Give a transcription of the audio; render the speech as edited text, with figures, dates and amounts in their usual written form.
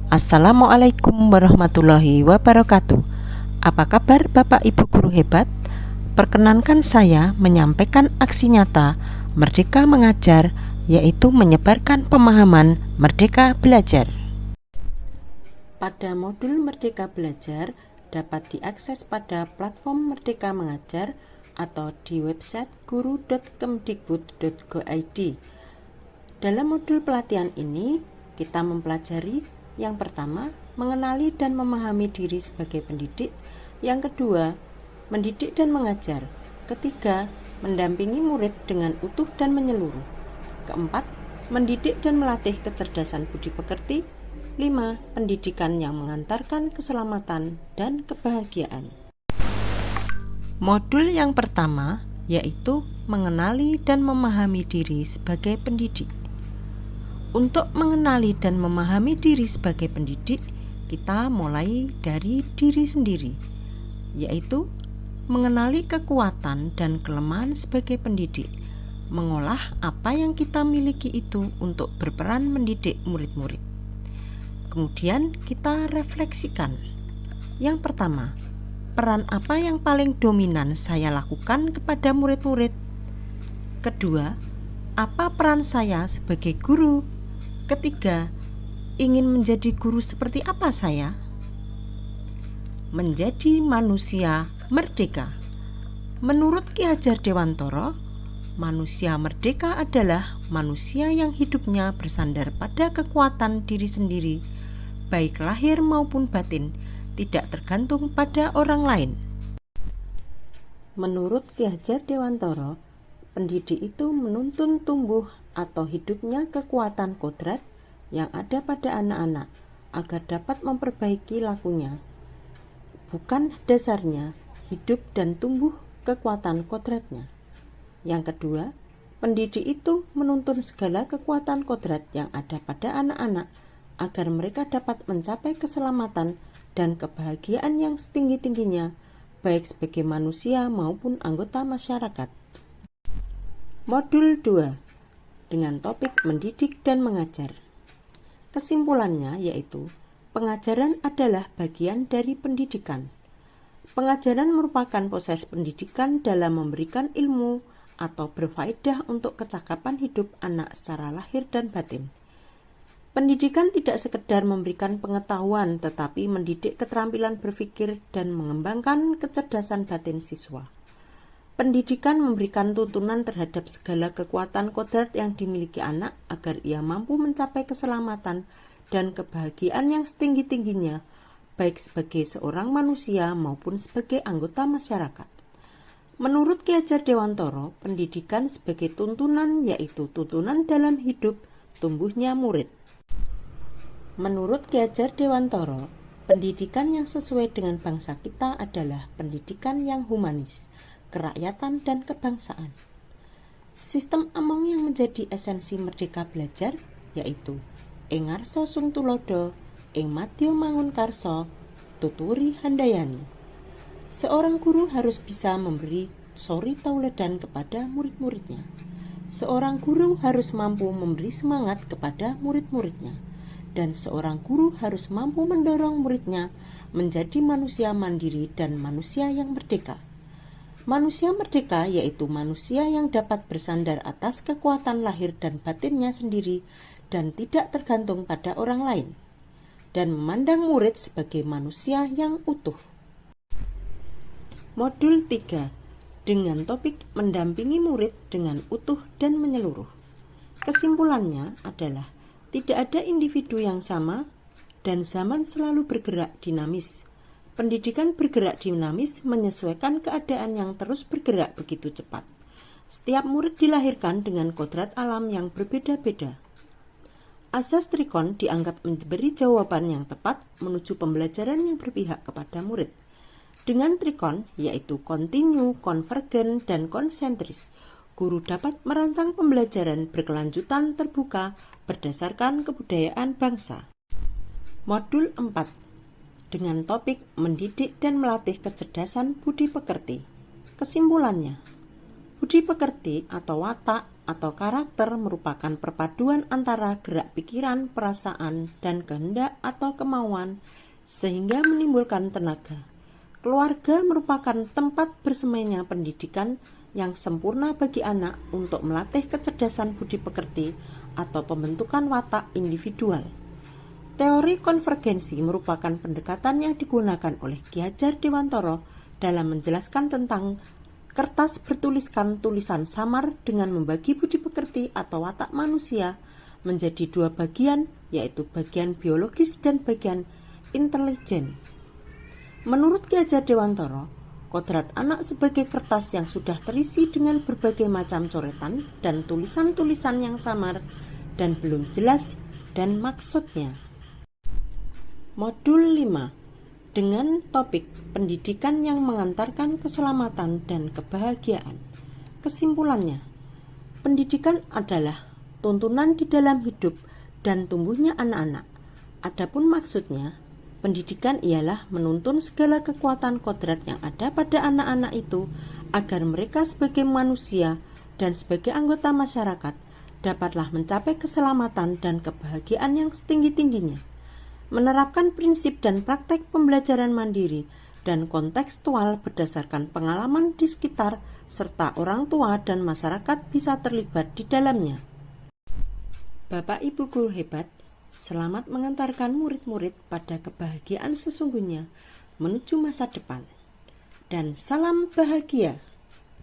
Assalamualaikum warahmatullahi wabarakatuh. Apa kabar Bapak Ibu guru hebat? Perkenankan saya menyampaikan aksi nyata Merdeka Mengajar, yaitu menyebarkan pemahaman Merdeka Belajar. Pada modul Merdeka Belajar dapat diakses pada platform Merdeka Mengajar atau di website guru.kemdikbud.go.id. Dalam modul pelatihan ini kita mempelajari yang pertama, mengenali dan memahami diri sebagai pendidik. Yang kedua, mendidik dan mengajar. Ketiga, mendampingi murid dengan utuh dan menyeluruh. Keempat, mendidik dan melatih kecerdasan budi pekerti. 5. Pendidikan yang mengantarkan keselamatan dan kebahagiaan. Modul yang pertama yaitu mengenali dan memahami diri sebagai pendidik. Untuk mengenali dan memahami diri sebagai pendidik, kita mulai dari diri sendiri, yaitu mengenali kekuatan dan kelemahan sebagai pendidik, mengolah apa yang kita miliki itu untuk berperan mendidik murid-murid. Kemudian kita refleksikan. Yang pertama, peran apa yang paling dominan saya lakukan kepada murid-murid? Kedua, apa peran saya sebagai guru? Ketiga, ingin menjadi guru seperti apa saya? Menjadi manusia merdeka. Menurut Ki Hajar Dewantara, manusia merdeka adalah manusia yang hidupnya bersandar pada kekuatan diri sendiri, baik lahir maupun batin, tidak tergantung pada orang lain. Menurut Ki Hajar Dewantara, pendidik itu menuntun tumbuh atau hidupnya kekuatan kodrat yang ada pada anak-anak agar dapat memperbaiki lakunya. Bukan dasarnya hidup dan tumbuh kekuatan kodratnya. Yang kedua, pendidik itu menuntun segala kekuatan kodrat yang ada pada anak-anak agar mereka dapat mencapai keselamatan dan kebahagiaan yang setinggi-tingginya, baik sebagai manusia maupun anggota masyarakat. Modul 2 dengan topik mendidik dan mengajar. Kesimpulannya yaitu pengajaran adalah bagian dari pendidikan. Pengajaran merupakan proses pendidikan dalam memberikan ilmu atau berfaedah untuk kecakapan hidup anak secara lahir dan batin. Pendidikan tidak sekedar memberikan pengetahuan, tetapi mendidik keterampilan berpikir dan mengembangkan kecerdasan batin siswa. Pendidikan memberikan tuntunan terhadap segala kekuatan kodrat yang dimiliki anak agar ia mampu mencapai keselamatan dan kebahagiaan yang setinggi-tingginya, baik sebagai seorang manusia maupun sebagai anggota masyarakat. Menurut Ki Hajar Dewantara, pendidikan sebagai tuntunan yaitu tuntunan dalam hidup tumbuhnya murid. Menurut Ki Hajar Dewantara, pendidikan yang sesuai dengan bangsa kita adalah pendidikan yang humanis, kerakyatan dan kebangsaan. Sistem among yang menjadi esensi Merdeka Belajar yaitu ing ngarsa sung tulodo, ing madya mangun karsa, tuturi handayani. Seorang guru harus bisa memberi sori tauladan kepada murid-muridnya. Seorang guru harus mampu memberi semangat kepada murid-muridnya. Dan seorang guru harus mampu mendorong muridnya menjadi manusia mandiri dan manusia yang merdeka. Manusia merdeka yaitu manusia yang dapat bersandar atas kekuatan lahir dan batinnya sendiri dan tidak tergantung pada orang lain, dan memandang murid sebagai manusia yang utuh. Modul 3 dengan topik mendampingi murid dengan utuh dan menyeluruh. Kesimpulannya adalah tidak ada individu yang sama dan zaman selalu bergerak dinamis. Pendidikan bergerak dinamis menyesuaikan keadaan yang terus bergerak begitu cepat. Setiap murid dilahirkan dengan kodrat alam yang berbeda-beda. Asas trikon dianggap memberi jawaban yang tepat menuju pembelajaran yang berpihak kepada murid. Dengan trikon, yaitu kontinu, konvergen, dan konsentris, guru dapat merancang pembelajaran berkelanjutan terbuka berdasarkan kebudayaan bangsa. Modul 4 dengan topik mendidik dan melatih kecerdasan budi pekerti. Kesimpulannya, budi pekerti atau watak atau karakter merupakan perpaduan antara gerak pikiran, perasaan, dan kehendak atau kemauan sehingga menimbulkan tenaga. Keluarga merupakan tempat bersemainya pendidikan yang sempurna bagi anak untuk melatih kecerdasan budi pekerti atau pembentukan watak individual. Teori konvergensi merupakan pendekatan yang digunakan oleh Ki Hajar Dewantara dalam menjelaskan tentang kertas bertuliskan tulisan samar dengan membagi budi pekerti atau watak manusia menjadi dua bagian, yaitu bagian biologis dan bagian intelijen. Menurut Ki Hajar Dewantara, kodrat anak sebagai kertas yang sudah terisi dengan berbagai macam coretan dan tulisan-tulisan yang samar dan belum jelas dan maksudnya. Modul 5 dengan topik pendidikan yang mengantarkan keselamatan dan kebahagiaan. Kesimpulannya, pendidikan adalah tuntunan di dalam hidup dan tumbuhnya anak-anak. Adapun maksudnya, pendidikan ialah menuntun segala kekuatan kodrat yang ada pada anak-anak itu agar mereka sebagai manusia dan sebagai anggota masyarakat dapatlah mencapai keselamatan dan kebahagiaan yang setinggi-tingginya. Menerapkan prinsip dan praktek pembelajaran mandiri dan kontekstual berdasarkan pengalaman di sekitar serta orang tua dan masyarakat bisa terlibat di dalamnya. Bapak Ibu guru hebat, selamat mengantarkan murid-murid pada kebahagiaan sesungguhnya menuju masa depan. Dan salam bahagia.